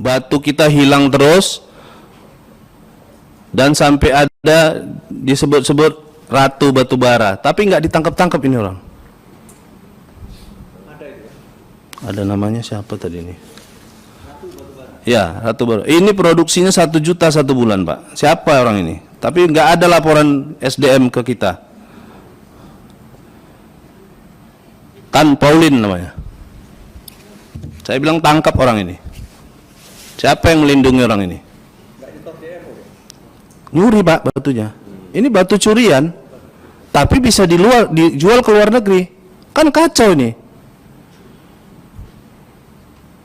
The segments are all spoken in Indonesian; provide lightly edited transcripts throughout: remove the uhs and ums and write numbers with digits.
batu kita hilang terus, dan sampai ada disebut-sebut ratu batu bara, tapi nggak ditangkap-tangkap ini orang. Ada namanya siapa tadi ini? Ya, ratu bara. Ini produksinya 1 juta 1 bulan, Pak. Siapa orang ini? Tapi nggak ada laporan SDM ke kita. Kan Paulin namanya. Saya bilang tangkap orang ini. Siapa yang melindungi orang ini? Nyuri, Pak, batunya. Ini batu curian, tapi bisa dijual ke luar negeri. Kan kacau ini.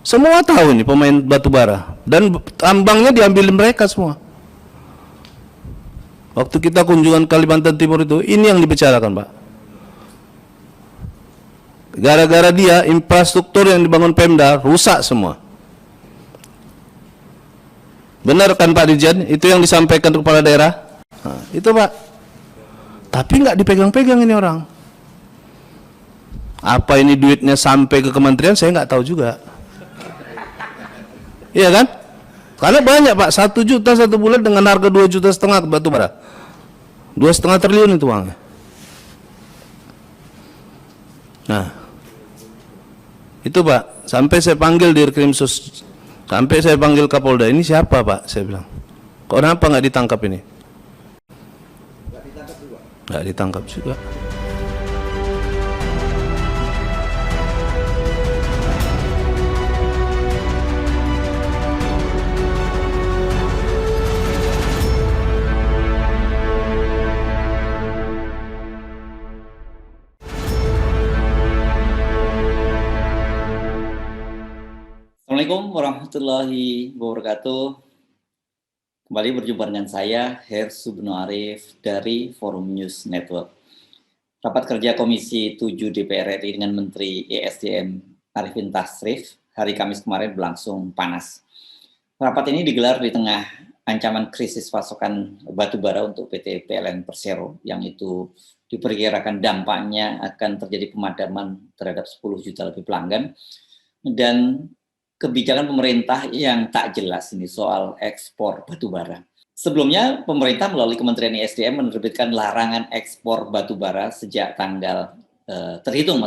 Semua tahu ini pemain batu bara, dan tambangnya diambil mereka semua. Waktu kita kunjungan Kalimantan Timur itu, ini yang dibicarakan, Pak. Gara-gara dia, infrastruktur yang dibangun Pemda rusak semua. Benar kan Pak Dirjen? Itu yang disampaikan kepala daerah. Nah, itu Pak. Tapi nggak dipegang-pegang ini orang. Apa ini duitnya sampai ke kementerian, saya nggak tahu juga. Iya kan? Karena banyak Pak, 1 juta 1 bulan dengan harga 2,5 juta batu bara. 2,5 triliun itu uangnya. Nah, itu Pak, sampai saya panggil Dirkrimsus, sampai saya panggil Kapolda, ini siapa Pak? Saya bilang, kenapa nggak ditangkap ini? Nggak ditangkap juga. Assalamualaikum warahmatullahi wabarakatuh. Kembali berjumpa dengan saya, Hersu Bnu Arif dari Forum News Network. Rapat kerja Komisi 7 DPR RI dengan Menteri ESDM Arifin Tasrif hari Kamis kemarin berlangsung panas. Rapat ini digelar di tengah ancaman krisis pasokan batu bara untuk PT PLN Persero, yang itu diperkirakan dampaknya akan terjadi pemadaman terhadap 10 juta lebih pelanggan, dan kebijakan pemerintah yang tak jelas ini soal ekspor batu bara. Sebelumnya, pemerintah melalui Kementerian ESDM menerbitkan larangan ekspor batu bara sejak tanggal, terhitung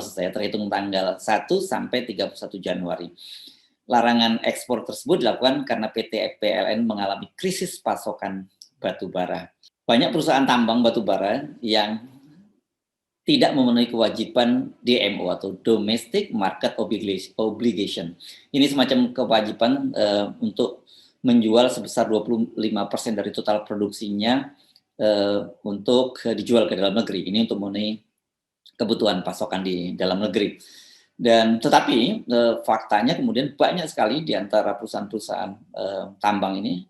tanggal 1 sampai 31 Januari. Larangan ekspor tersebut dilakukan karena PT PLN mengalami krisis pasokan batu bara. Banyak perusahaan tambang batu bara yang tidak memenuhi kewajiban DMO atau Domestic Market Obligation. Ini semacam kewajiban untuk menjual sebesar 25% dari total produksinya untuk dijual ke dalam negeri. Ini untuk memenuhi kebutuhan pasokan di dalam negeri. Dan tetapi faktanya kemudian banyak sekali di antara perusahaan-perusahaan tambang ini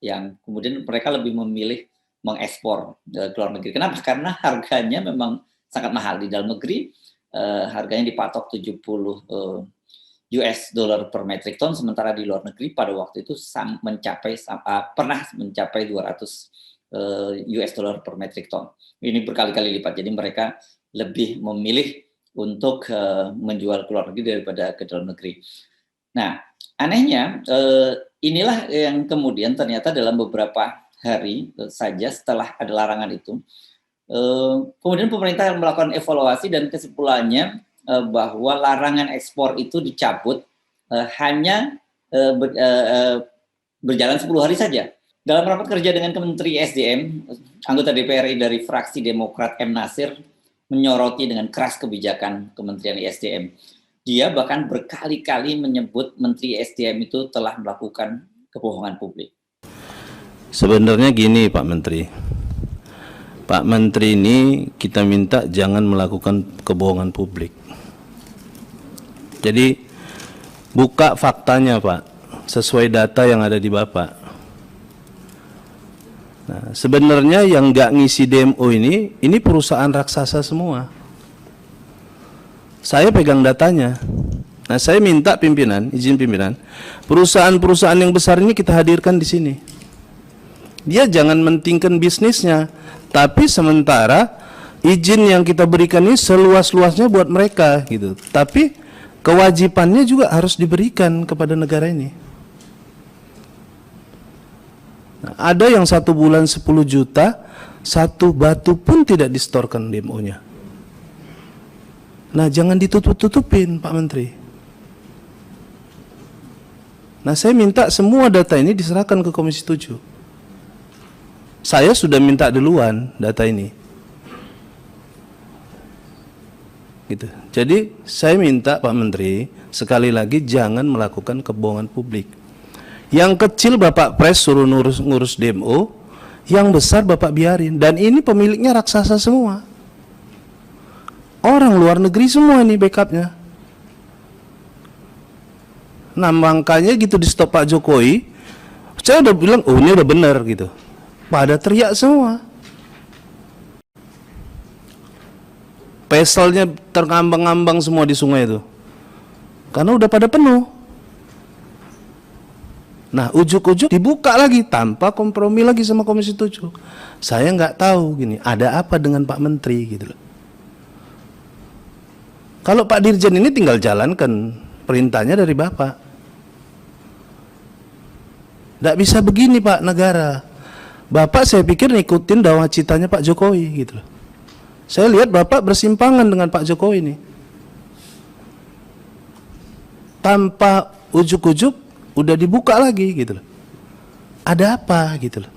yang kemudian mereka lebih memilih mengekspor ke luar negeri. Kenapa? Karena harganya memang sangat mahal. Di dalam negeri harganya dipatok 70 US dollar per metric ton, sementara di luar negeri pada waktu itu pernah mencapai 200 US dollar per metric ton. Ini berkali-kali lipat. Jadi mereka lebih memilih untuk menjual ke luar negeri daripada ke dalam negeri. Nah, anehnya inilah yang kemudian ternyata dalam beberapa hari saja setelah ada larangan itu, kemudian pemerintah melakukan evaluasi dan kesimpulannya bahwa larangan ekspor itu dicabut hanya berjalan 10 hari saja. Dalam rapat kerja dengan Kementerian ESDM, anggota DPR RI dari fraksi Demokrat M. Nasir menyoroti dengan keras kebijakan Kementerian ESDM. Dia bahkan berkali-kali menyebut Menteri ESDM itu telah melakukan kebohongan publik. Sebenarnya gini Pak Menteri. Pak Menteri ini kita minta jangan melakukan kebohongan publik. Jadi buka faktanya Pak, sesuai data yang ada di Bapak. Nah, sebenarnya yang nggak ngisi DMO ini perusahaan raksasa semua. Saya pegang datanya. Nah, saya minta pimpinan, izin pimpinan, perusahaan-perusahaan yang besar ini kita hadirkan di sini. Dia jangan mentingkan bisnisnya, tapi sementara izin yang kita berikan ini seluas-luasnya buat mereka gitu. Tapi kewajibannya juga harus diberikan kepada negara ini. Nah, ada yang 1 bulan 10 juta, 1 batu pun tidak distorkan DMO-nya. Nah, jangan ditutup-tutupin Pak Menteri. Nah, saya minta semua data ini diserahkan ke Komisi 7. Saya sudah minta duluan data ini. Gitu. Jadi, saya minta Pak Menteri, sekali lagi jangan melakukan kebohongan publik. Yang kecil Bapak Pres suruh ngurus DMO, yang besar Bapak biarin. Dan ini pemiliknya raksasa semua. Orang luar negeri semua ini backupnya. Nah, makanya gitu di stop Pak Jokowi, saya udah bilang, oh ini udah benar gitu. Pada teriak semua. Peselnya terngambang-ngambang semua di sungai itu. Karena udah pada penuh. Nah, ujuk-ujuk dibuka lagi tanpa kompromi lagi sama Komisi 7. Saya nggak tahu gini, ada apa dengan Pak Menteri gitu loh. Kalau Pak Dirjen ini tinggal jalankan perintahnya dari Bapak. Nggak bisa begini Pak negara. Bapak saya pikir ngikutin nawacitanya Pak Jokowi gitu loh. Saya lihat Bapak bersimpangan dengan Pak Jokowi ini. Tanpa ujuk-ujuk udah dibuka lagi gitu loh. Ada apa gitu loh.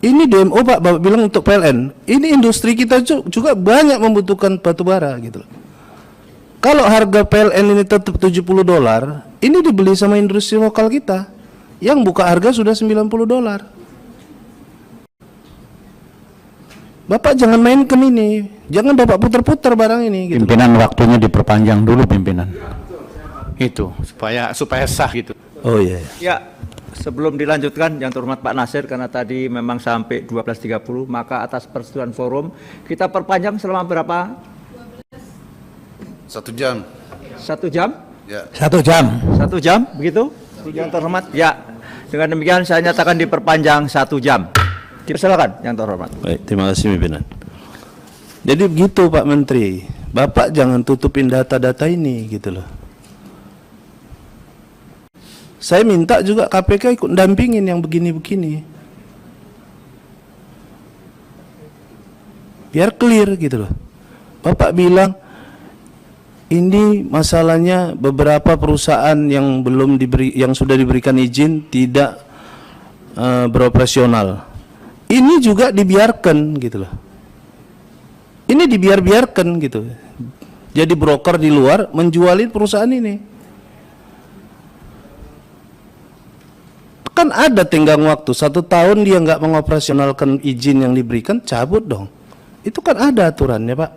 Ini DMO Pak, Bapak bilang untuk PLN. Ini industri kita juga banyak membutuhkan batu bara gitu loh. Kalau harga PLN ini tetap $70, ini dibeli sama industri lokal kita. Yang buka harga sudah $90. Bapak jangan mainkan ini. Jangan Bapak putar-putar barang ini gitu. Pimpinan waktunya diperpanjang dulu pimpinan. Itu supaya sah gitu. Oh iya. Ya, sebelum dilanjutkan yang terhormat Pak Nasir, karena tadi memang sampai 12.30, maka atas persetujuan forum kita perpanjang selama berapa? 1 jam. 1 jam? Ya. 1 jam. 1 jam, begitu? Yang terhormat? Ya. Dengan demikian saya nyatakan diperpanjang 1 jam. Dipersilakan yang terhormat. Baik, terima kasih pimpinan. Jadi begitu Pak Menteri, Bapak jangan tutupin data-data ini gitu loh. Saya minta juga KPK ikut dampingin yang begini-begini. Biar clear gitu loh. Bapak bilang ini masalahnya beberapa perusahaan yang belum diberi, yang sudah diberikan izin tidak beroperasional. Ini juga dibiarkan gitu loh. Ini dibiarkan gitu. Jadi broker di luar menjualin perusahaan ini. Kan ada tenggang waktu 1 tahun dia nggak mengoperasionalkan izin yang diberikan, cabut dong. Itu kan ada aturannya Pak.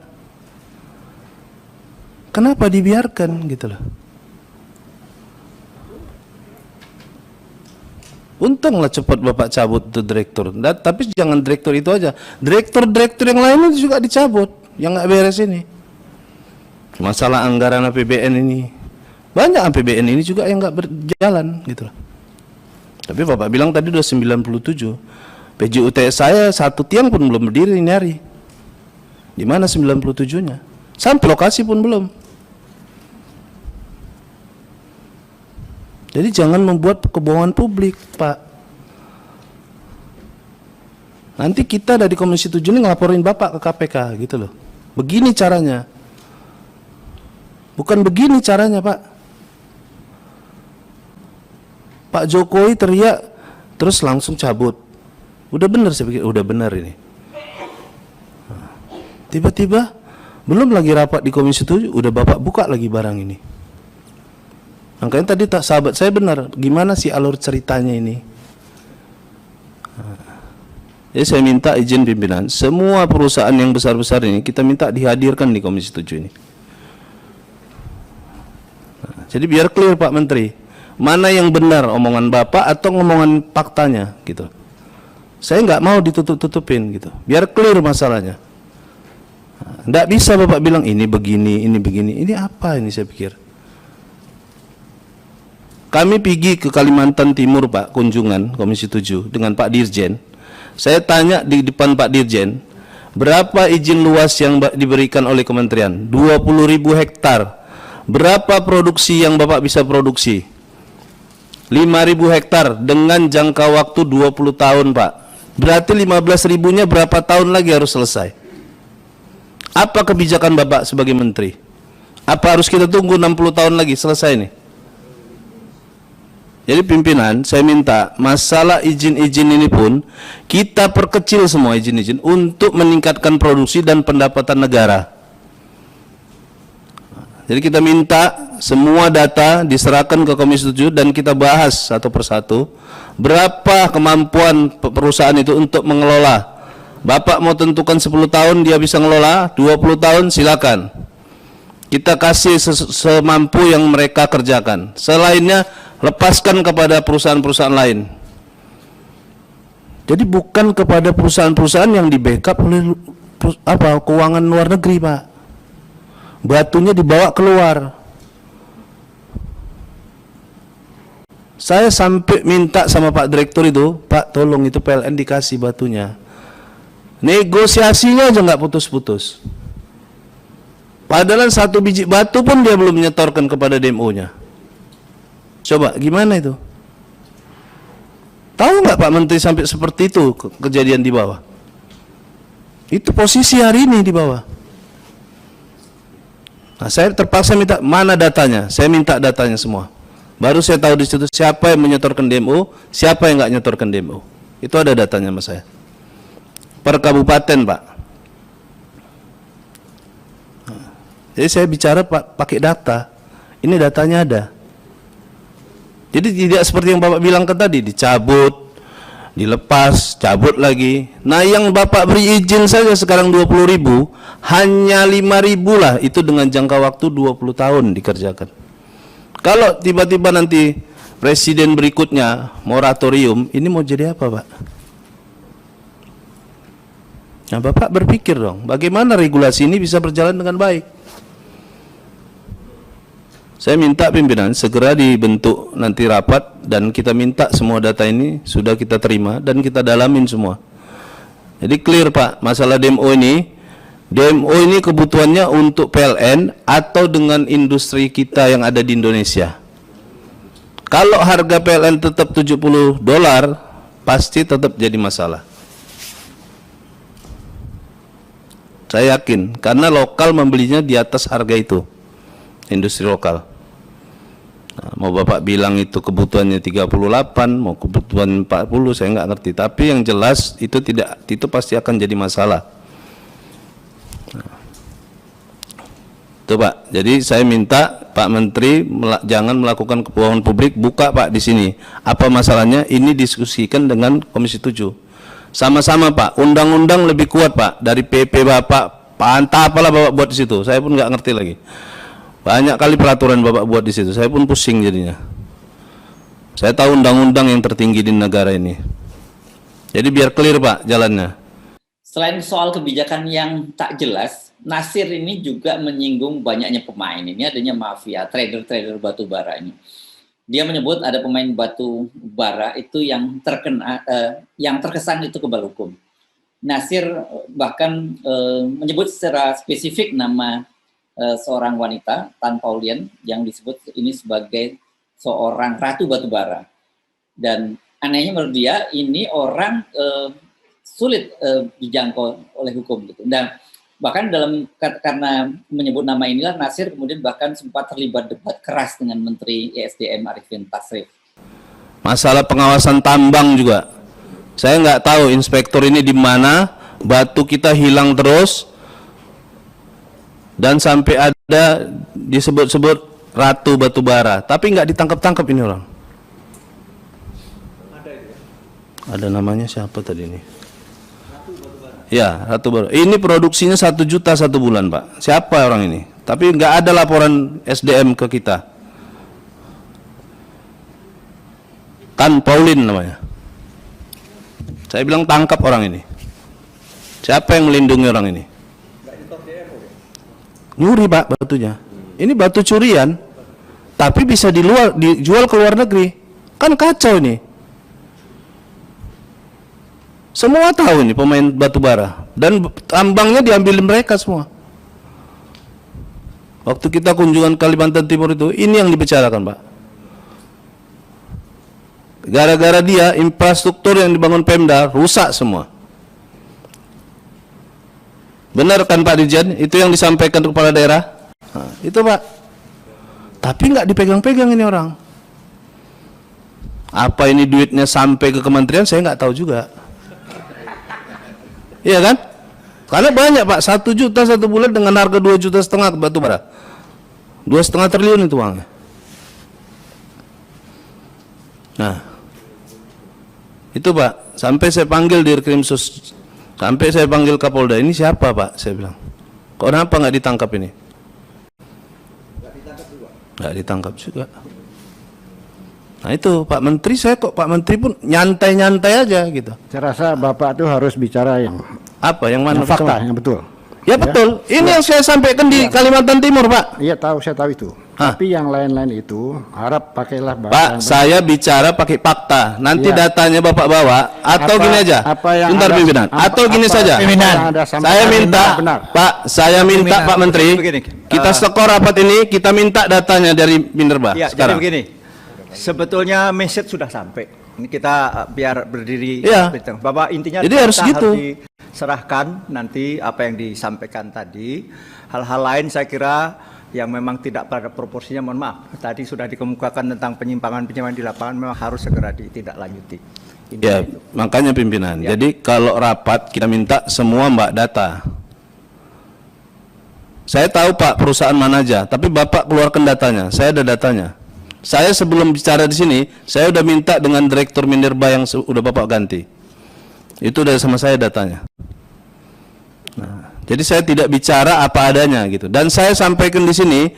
Kenapa dibiarkan gitu loh? Untunglah cepat Bapak cabut itu direktur. Tapi jangan direktur itu aja. Direktur-direktur yang lain itu juga dicabut. Yang nggak beres ini. Masalah anggaran APBN ini. Banyak APBN ini juga yang nggak berjalan gitu loh. Tapi Bapak bilang tadi udah 97. PJUTS saya 1 tiang pun belum berdiri ini hari. Di mana 97-nya? Sampai lokasi pun belum. Jadi jangan membuat kebohongan publik, Pak. Nanti kita dari Komisi 7 ini ngelaporin Bapak ke KPK gitu loh. Begini caranya. Bukan begini caranya, Pak. Pak Jokowi teriak terus langsung cabut. Udah benar saya pikir, udah benar ini. Tiba-tiba belum lagi rapat di Komisi 7 udah Bapak buka lagi barang ini. Makanya tadi sahabat saya benar, gimana sih alur ceritanya ini? Jadi saya minta izin pimpinan, semua perusahaan yang besar-besar ini kita minta dihadirkan di Komisi 7 ini. Jadi biar clear Pak Menteri, mana yang benar omongan Bapak atau omongan faktanya gitu. Saya nggak mau ditutup-tutupin gitu, biar clear masalahnya. Nggak bisa Bapak bilang ini begini, ini apa ini saya pikir. Kami pergi ke Kalimantan Timur Pak, kunjungan Komisi 7 dengan Pak Dirjen. Saya tanya di depan Pak Dirjen, berapa izin luas yang diberikan oleh kementerian? 20.000 hektar. Berapa produksi yang Bapak bisa produksi? 5.000 hektar dengan jangka waktu 20 tahun, Pak. Berarti 15.000-nya berapa tahun lagi harus selesai? Apa kebijakan Bapak sebagai menteri? Apa harus kita tunggu 60 tahun lagi selesai nih? Jadi pimpinan, saya minta masalah izin-izin ini pun kita perkecil semua izin-izin untuk meningkatkan produksi dan pendapatan negara. Jadi kita minta semua data diserahkan ke Komisi 7 dan kita bahas satu persatu berapa kemampuan perusahaan itu untuk mengelola. Bapak mau tentukan 10 tahun dia bisa ngelola, 20 tahun silakan. Kita kasih semampu yang mereka kerjakan. Selainnya lepaskan kepada perusahaan-perusahaan lain. Jadi bukan kepada perusahaan-perusahaan yang di backup oleh keuangan luar negeri, Pak. Batunya dibawa keluar. Saya sampai minta sama Pak Direktur itu, Pak tolong itu PLN dikasih batunya. Negosiasinya aja nggak putus-putus. Padahal satu biji batu pun dia belum menyetorkan kepada DMO-nya. Coba gimana itu? Tahu nggak Pak Menteri sampai seperti itu kejadian di bawah? Itu posisi hari ini di bawah. Nah, saya terpaksa minta mana datanya. Saya minta datanya semua. Baru saya tahu di situ siapa yang menyetorkan DMO, siapa yang nggak nyetorkan DMO. Itu ada datanya sama saya. Per kabupaten, Pak. Nah, jadi saya bicara Pak pakai data. Ini datanya ada. Jadi tidak seperti yang Bapak bilang tadi, dicabut, dilepas, cabut lagi. Nah, yang Bapak beri izin saja sekarang 20.000, hanya 5.000 lah itu dengan jangka waktu 20 tahun dikerjakan. Kalau tiba-tiba nanti presiden berikutnya moratorium, ini mau jadi apa, Pak? Nah, Bapak berpikir dong, bagaimana regulasi ini bisa berjalan dengan baik? Saya minta pimpinan segera dibentuk nanti rapat dan kita minta semua data ini sudah kita terima dan kita dalamin semua. Jadi clear, Pak, masalah DMO ini. DMO ini kebutuhannya untuk PLN atau dengan industri kita yang ada di Indonesia. Kalau harga PLN tetap $70, pasti tetap jadi masalah. Saya yakin, karena lokal membelinya di atas harga itu, industri lokal. Nah, mau Bapak bilang itu kebutuhannya 38, mau kebutuhan 40, saya nggak ngerti. Tapi yang jelas itu itu pasti akan jadi masalah. Itu Pak. Jadi saya minta Pak Menteri jangan melakukan kebohongan publik. Buka Pak di sini. Apa masalahnya? Ini diskusikan dengan Komisi 7. Sama-sama Pak. Undang-undang lebih kuat Pak dari PP Bapak. Entah apalah Bapak buat di situ. Saya pun nggak ngerti lagi. Banyak kali peraturan Bapak buat di situ. Saya pun pusing jadinya. Saya tahu undang-undang yang tertinggi di negara ini. Jadi biar clear Pak jalannya. Selain soal kebijakan yang tak jelas, Nasir ini juga menyinggung banyaknya pemain. Ini adanya mafia, trader-trader batu bara ini. Dia menyebut ada pemain batu bara itu yang yang terkesan itu kebal hukum. Nasir bahkan menyebut secara spesifik nama seorang wanita, Tan Paulian, yang disebut ini sebagai seorang ratu batu bara. Dan anehnya menurut dia ini orang sulit dijangkau oleh hukum gitu. Dan bahkan karena menyebut nama inilah Nasir kemudian bahkan sempat terlibat debat keras dengan Menteri ESDM Arifin Tasrif. Masalah pengawasan tambang juga, saya nggak tahu inspektor ini di mana, batu kita hilang terus dan sampai ada disebut-sebut ratu batu bara, tapi nggak ditangkap-tangkap ini orang. Ada namanya siapa tadi ini? Ya, ratu baru. Ini produksinya 1 juta 1 bulan, Pak. Siapa orang ini? Tapi nggak ada laporan SDM ke kita. Tan Paulian namanya. Saya bilang tangkap orang ini. Siapa yang melindungi orang ini? Nyuri Pak batunya. Ini batu curian, tapi bisa dijual ke luar negeri. Kan kacau ini. Semua tahu ini pemain batu bara dan tambangnya diambil mereka semua. Waktu kita kunjungan Kalimantan Timur itu, ini yang dibicarakan Pak. Gara-gara dia, infrastruktur yang dibangun Pemda rusak semua. Benar kan Pak Dirjen? Itu yang disampaikan ke kepala daerah? Nah, itu Pak. Tapi nggak dipegang-pegang ini orang. Apa ini duitnya sampai ke kementerian, saya nggak tahu juga. Iya kan? Karena banyak Pak, 1 juta 1 bulan dengan harga 2,5 juta ke batu bara. 2,5 triliun itu uangnya. Nah, itu Pak, sampai saya panggil Dirkrimsus, sampai saya panggil Kapolda, ini siapa Pak? Saya bilang, kenapa nggak ditangkap ini? Nggak ditangkap juga. Nah itu Pak Menteri, saya kok Pak Menteri pun nyantai-nyantai aja gitu. Saya rasa Bapak itu harus bicara yang Apa? Yang mana? fakta, yang betul. Ya betul. Ini yang saya sampaikan di Kalimantan Timur Pak. Iya tahu, saya tahu itu. Hah? Tapi yang lain-lain itu harap pakailah bahasa Pak, yang saya bicara pakai fakta. Nanti Iya. datanya Bapak bawa atau Apa- gini aja. apa yang Bentar Anda- pimpinan. apa- Atau gini apa saja. yang Anda sampaikan Saya minta, benar. Pak, saya minta Pimpinan, Pak Menteri, begini, kita skor rapat ini, kita minta datanya dari Minerba Ya, jadi sekarang. begini. Sebetulnya message sudah sampai. Ini kita biar berdiri. Iya. Bapak intinya Jadi data harus gitu. diserahkan nanti apa yang disampaikan tadi. Hal-hal lain saya kira yang memang tidak pada proporsinya, mohon maaf. Tadi sudah dikemukakan tentang penyimpangan-penyimpangan di lapangan memang harus segera ditindaklanjuti. Ya, makanya pimpinan. Ya. Jadi kalau rapat kita minta semua Mbak data. Saya tahu Pak perusahaan mana aja, tapi Bapak keluarkan datanya. Saya ada datanya. Saya sebelum bicara di sini, saya udah minta dengan Direktur Minerba yang udah Bapak ganti. Itu udah sama saya datanya. Nah, jadi saya tidak bicara apa adanya gitu. Dan saya sampaikan di sini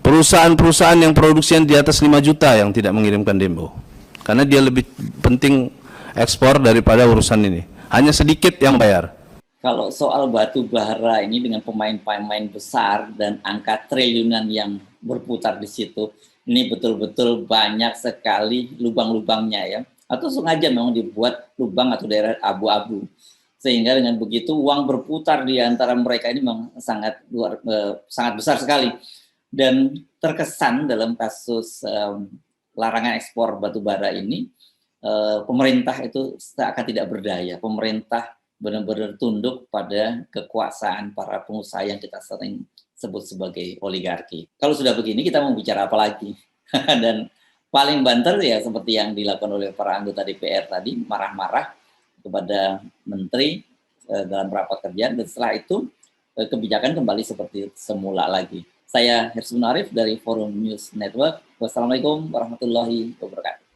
perusahaan-perusahaan yang produksinya di atas 5 juta yang tidak mengirimkan demo. Karena dia lebih penting ekspor daripada urusan ini. Hanya sedikit yang bayar. Kalau soal batu bara ini dengan pemain-pemain besar dan angka triliunan yang berputar di situ, ini betul-betul banyak sekali lubang-lubangnya ya. Atau sengaja memang dibuat lubang atau daerah abu-abu. Sehingga dengan begitu uang berputar di antara mereka ini memang sangat besar sekali. Dan terkesan dalam kasus larangan ekspor batu bara ini, pemerintah itu seakan tidak berdaya. Pemerintah benar-benar tunduk pada kekuasaan para pengusaha yang kita sering sebut sebagai oligarki. Kalau sudah begini kita mau bicara apa lagi? Dan paling banter ya seperti yang dilakukan oleh para anggota DPR tadi, marah-marah kepada menteri dalam rapat kerja, dan setelah itu kebijakan kembali seperti semula lagi. Saya Hersubun Arif dari Forum News Network. Wassalamualaikum warahmatullahi wabarakatuh.